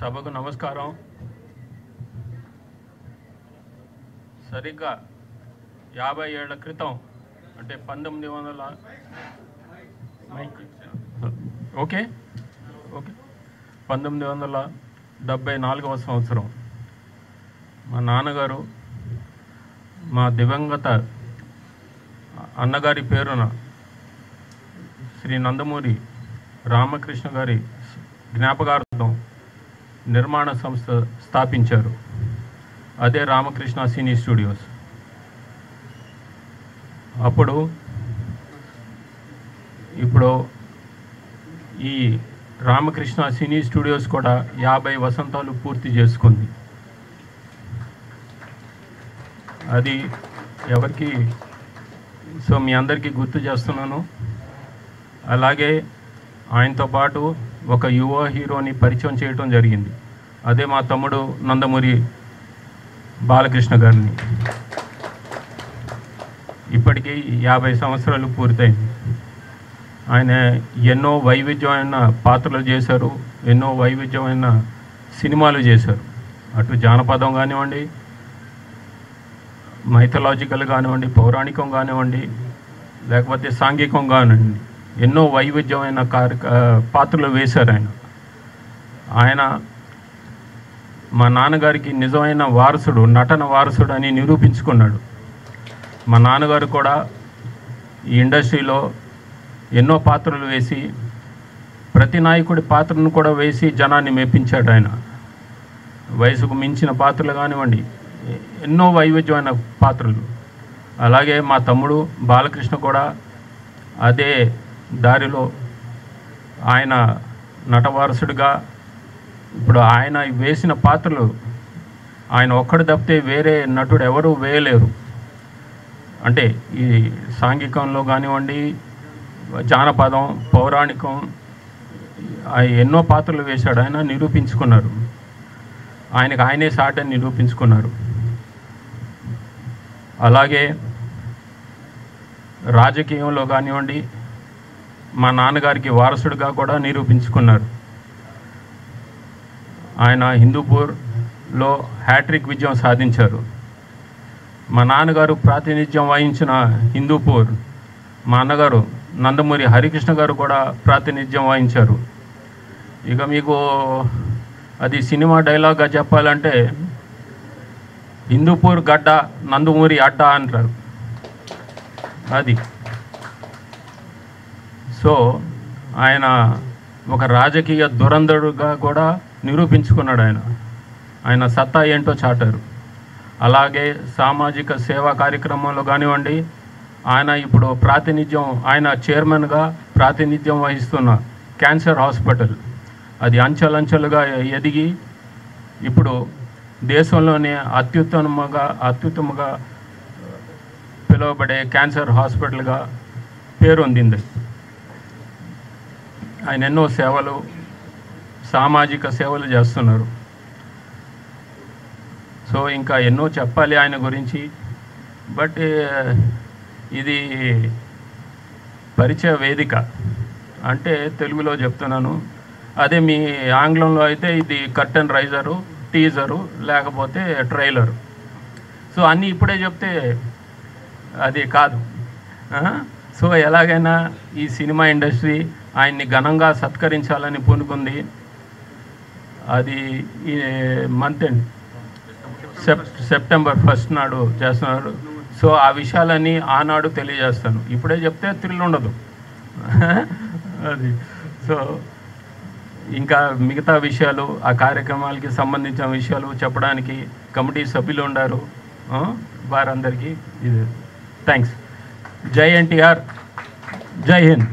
సభకు నమస్కారం. సరిగ్గా 50 ఏళ్ల క్రితం అంటే 1974వ సంవత్సరం మా నాన్నగారు మా దివంగత అన్నగారి పేరున శ్రీ నందమూరి రామకృష్ణ గారి జ్ఞాపకార్థం నిర్మాణ సంస్థ స్థాపించారు. అదే రామకృష్ణ సినీ స్టూడియోస్. ఇప్పుడు ఈ రామకృష్ణ సినీ స్టూడియోస్ కూడా 50 వసంతాలు పూర్తి చేసుకుంది. అది ఎవరికి మీ అందరికీ గుర్తు చేస్తున్నాను. అలాగే ఆయనతో పాటు ఒక యువ హీరోని పరిచయం చేయటం జరిగింది. అదే మా తమ్ముడు నందమూరి బాలకృష్ణ గారిని. ఇప్పటికీ 50 సంవత్సరాలు పూర్తయింది. ఆయన ఎన్నో వైవిధ్యమైన పాత్రలు చేశారు, ఎన్నో వైవిధ్యమైన సినిమాలు చేశారు. అటు జానపదం కానివ్వండి, మైథలాజికల్ కానివ్వండి, పౌరాణికం కానివ్వండి, లేకపోతే సాంఘికం కానివ్వండి, ఎన్నో వైవిధ్యమైన పాత్రలు వేశారు ఆయన. మా నాన్నగారికి నిజమైన వారసుడు, నటన వారసుడు అని నిరూపించుకున్నాడు. మా నాన్నగారు కూడా ఈ ఇండస్ట్రీలో ఎన్నో పాత్రలు వేసి, ప్రతి నాయకుడి పాత్రను కూడా వేసి జనాన్ని మెప్పించాడు ఆయన. వయసుకు మించిన పాత్రలు కానివ్వండి, ఎన్నో వైవిధ్యమైన పాత్రలు. అలాగే మా తమ్ముడు బాలకృష్ణ కూడా అదే దారిలో ఆయన నటవారసుడిగా, ఇప్పుడు ఆయన వేసిన పాత్రలు ఆయన ఒక్కడు తప్పితే వేరే నటుడు ఎవరు వేయలేరు. అంటే ఈ సాంఘికంలో కానివ్వండి, జానపదం, పౌరాణికం, ఎన్నో పాత్రలు వేశాడు ఆయన. నిరూపించుకున్నారు. ఆయనే సాటని నిరూపించుకున్నారు. అలాగే రాజకీయంలో కానివ్వండి, మా నాన్నగారికి వారసుడిగా కూడా నిరూపించుకున్నారు. ఆయన హిందూపూర్లో హ్యాట్రిక్ విజయం సాధించారు. మా నాన్నగారు ప్రాతినిధ్యం వహించిన హిందూపూర్, మా అన్నగారు నందమూరి హరికృష్ణ గారు కూడా ప్రాతినిధ్యం వహించారు. ఇక మీకు అది సినిమా డైలాగ్గా చెప్పాలంటే, హిందూపూర్ గడ్డ, నందమూరి అడ్డ అంటారు. అది సో ఆయన ఒక రాజకీయ దురంధరుడుగా కూడా నిరూపించుకున్నాడు. ఆయన సత్తా ఏంటో చాటారు. అలాగే సామాజిక సేవా కార్యక్రమంలో కానివ్వండి, ఆయన ఇప్పుడు ఆయన చైర్మన్గా ప్రాతినిధ్యం వహిస్తున్న క్యాన్సర్ హాస్పిటల్, అది అంచెలంచెలుగా ఎదిగి ఇప్పుడు దేశంలోనే అత్యుత్తమంగా పిలువబడే క్యాన్సర్ హాస్పిటల్గా పేరొందింది. ఆయన ఎన్నో సేవలు, సామాజిక సేవలు చేస్తున్నారు. సో ఇంకా ఎన్నో చెప్పాలి ఆయన గురించి. బట్ ఇది పరిచయ వేదిక అంటే తెలుగులో చెప్తున్నాను. అదే మీ ఆంగ్లంలో అయితే ఇది కర్టెన్ రైజరు, టీజరు, లేకపోతే ట్రైలరు. సో అన్నీ ఇప్పుడే చెప్తే అది కాదు. సో ఎలాగైనా ఈ సినిమా ఇండస్ట్రీ ఆయన్ని ఘనంగా సత్కరించాలని పూనుకుంది. అది ఈ మంత్ ఎండ్ సెప్టెంబర్ 1 నాడు చేస్తున్నారు. సో ఆ విషయాలన్నీ ఆనాడు తెలియజేస్తాను. ఇప్పుడే చెప్తే థ్రిల్ ఉండదు. అది సో ఇంకా మిగతా విషయాలు, ఆ కార్యక్రమాలకి సంబంధించిన విషయాలు చెప్పడానికి కమిటీ సభ్యులు ఉన్నారు. వారందరికీ ఇది థ్యాంక్స్. జై ఎన్టీఆర్, జై హింద్.